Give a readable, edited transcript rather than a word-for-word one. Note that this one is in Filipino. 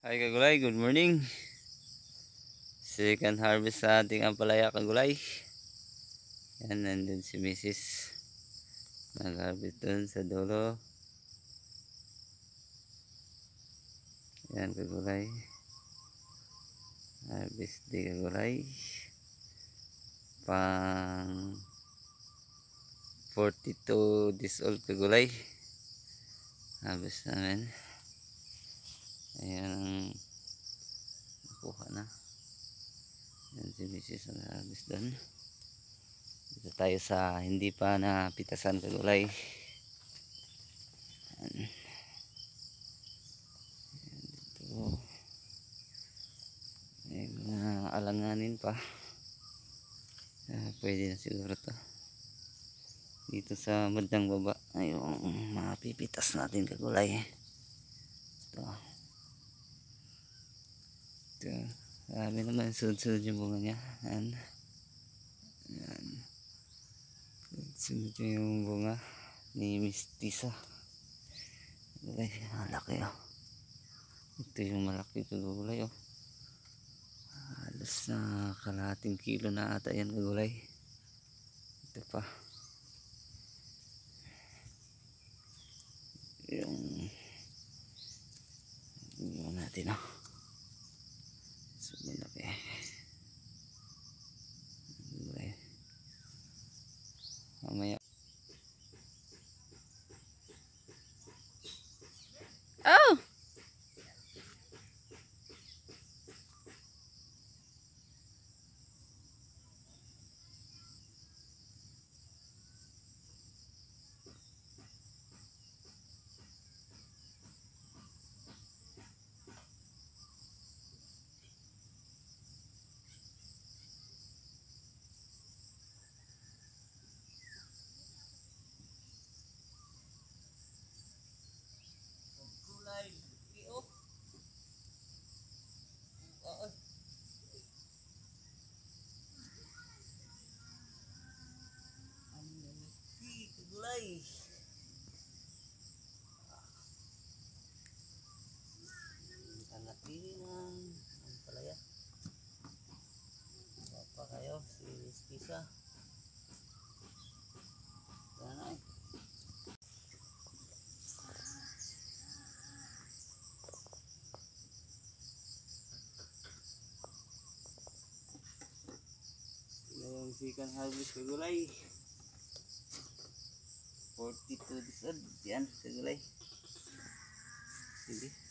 Hi kagulay, good morning. Second harvest sa ating ampalaya kagulay. Yan, nandun si Mrs. Nag-harvest dun sa dulo. Yan kagulay. Harvest day kagulay. Pang 42 days old kagulay. Harvest namin. Ayan ang nakuha na. Yan si Mrs. Nag-harvest dun. Dito tayo sa hindi pa napitasan kagulay. Yan. Dito. May mga alanganin pa. Pwede na siguro to. Dito sa bandang baba ay yung mapipitas natin kagulay. Ito. Sabi naman sunod-sunod yung bunga niya. Yan. Yan. Sunod yung bunga ni Mistisa. Kagulay, malaki oh. Ito yung malaki kagulay oh. Halos na kalahating kilo na ata yan kagulay. Ito pa. Yung natin oh. So malaki. Kagulay. Mamaya. Oh! Kagulay. Ang laki ng palaya. Bapa kayo si Mistisa. Tanay. Ito yung second harvest kagulay. 42 days old. Yan kagulay. Sige.